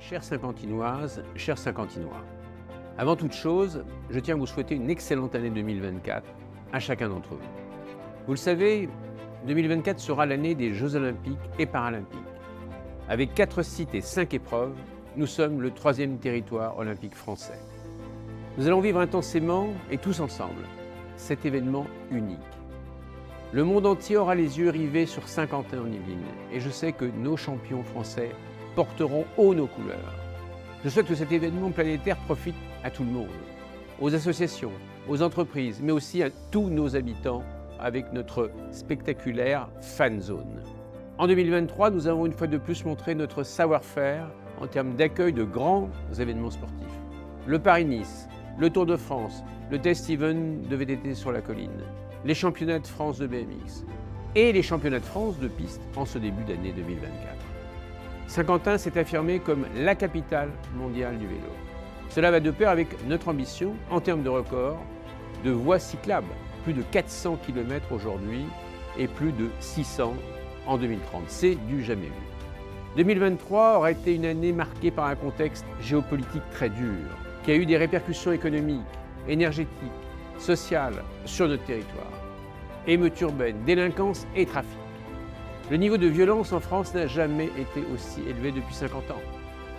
Chères Saint-Quentinoises, chers Saint-Quentinois, avant toute chose, je tiens à vous souhaiter une excellente année 2024 à chacun d'entre vous. Vous le savez, 2024 sera l'année des Jeux Olympiques et Paralympiques. Avec 4 sites et 5 épreuves, nous sommes le 3e territoire olympique français. Nous allons vivre intensément et tous ensemble cet événement unique. Le monde entier aura les yeux rivés sur Saint-Quentin-en-Yvelines et je sais que nos champions français porteront haut nos couleurs. Je souhaite que cet événement planétaire profite à tout le monde, aux associations, aux entreprises, mais aussi à tous nos habitants avec notre spectaculaire Fan Zone. En 2023, nous avons une fois de plus montré notre savoir-faire en termes d'accueil de grands événements sportifs. Le Paris-Nice, le Tour de France, le Test Even de VTT sur la colline, les championnats de France de BMX et les championnats de France de piste en ce début d'année 2024. Saint-Quentin s'est affirmé comme la capitale mondiale du vélo. Cela va de pair avec notre ambition en termes de records, de voies cyclables, plus de 400 km aujourd'hui et plus de 600 en 2030. C'est du jamais vu. 2023 aura été une année marquée par un contexte géopolitique très dur, qui a eu des répercussions économiques, énergétiques, sociales sur notre territoire. Émeutes urbaines, délinquance et trafic. Le niveau de violence en France n'a jamais été aussi élevé depuis 50 ans.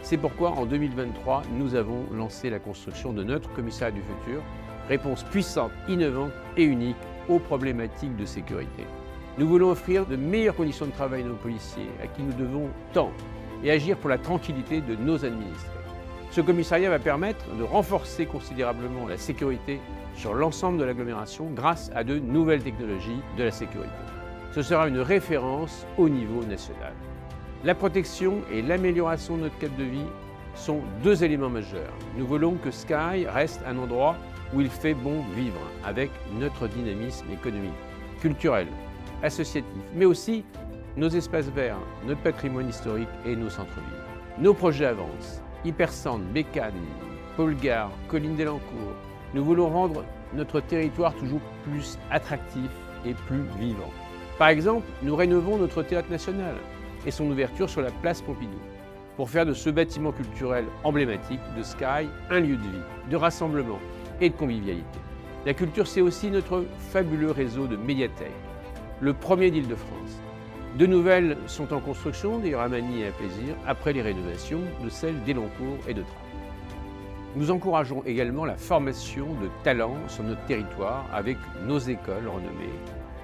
C'est pourquoi en 2023, nous avons lancé la construction de notre commissariat du futur, réponse puissante, innovante et unique aux problématiques de sécurité. Nous voulons offrir de meilleures conditions de travail à nos policiers, à qui nous devons tant, et agir pour la tranquillité de nos administrés. Ce commissariat va permettre de renforcer considérablement la sécurité sur l'ensemble de l'agglomération grâce à de nouvelles technologies de la sécurité. Ce sera une référence au niveau national. La protection et l'amélioration de notre cadre de vie sont 2 éléments majeurs. Nous voulons que Sky reste un endroit où il fait bon vivre, avec notre dynamisme économique, culturel, associatif, mais aussi nos espaces verts, notre patrimoine historique et nos centres-villes. Nos projets avancent. Hypercentre, Bécane, Paul-Gare, Colline-Délancourt. Nous voulons rendre notre territoire toujours plus attractif et plus vivant. Par exemple, nous rénovons notre théâtre national et son ouverture sur la place Pompidou pour faire de ce bâtiment culturel emblématique de Sky un lieu de vie, de rassemblement et de convivialité. La culture, c'est aussi notre fabuleux réseau de médiathèques, le premier d'Île-de-France. 2 nouvelles sont en construction, d'ailleurs à Magny et à Plaisir, après les rénovations de celles d'Élancourt et de Trappes. Nous encourageons également la formation de talents sur notre territoire avec nos écoles renommées.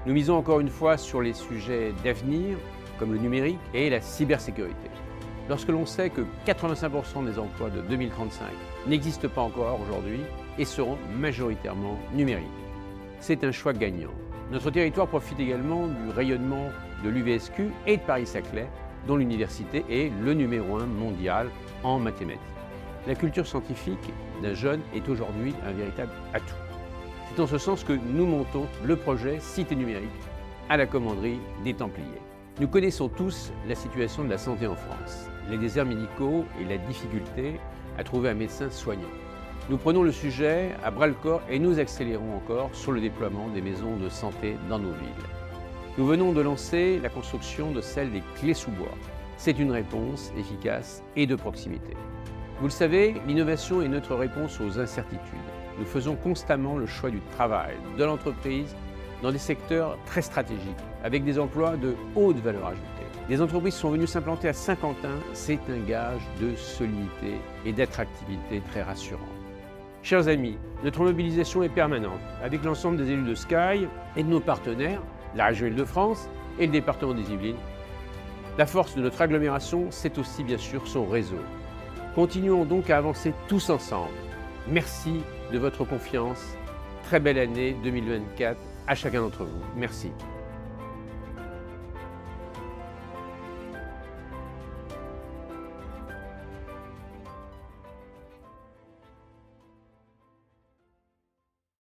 Nous misons encore une fois sur les sujets d'avenir, comme le numérique et la cybersécurité. Lorsque l'on sait que 85% des emplois de 2035 n'existent pas encore aujourd'hui et seront majoritairement numériques. C'est un choix gagnant. Notre territoire profite également du rayonnement de l'UVSQ et de Paris-Saclay, dont l'université est le numéro 1 mondial en mathématiques. La culture scientifique d'un jeune est aujourd'hui un véritable atout. C'est en ce sens que nous montons le projet Cité numérique à la commanderie des Templiers. Nous connaissons tous la situation de la santé en France, les déserts médicaux et la difficulté à trouver un médecin soignant. Nous prenons le sujet à bras-le-corps et nous accélérons encore sur le déploiement des maisons de santé dans nos villes. Nous venons de lancer la construction de celle des Clés-sous-Bois. C'est une réponse efficace et de proximité. Vous le savez, l'innovation est notre réponse aux incertitudes. Nous faisons constamment le choix du travail, de l'entreprise, dans des secteurs très stratégiques, avec des emplois de haute valeur ajoutée. Des entreprises sont venues s'implanter à Saint-Quentin, c'est un gage de solidité et d'attractivité très rassurant. Chers amis, notre mobilisation est permanente, avec l'ensemble des élus de Sky et de nos partenaires, la région Île-de-France et le département des Yvelines. La force de notre agglomération, c'est aussi bien sûr son réseau. Continuons donc à avancer tous ensemble. Merci de votre confiance. Très belle année 2024 à chacun d'entre vous. Merci.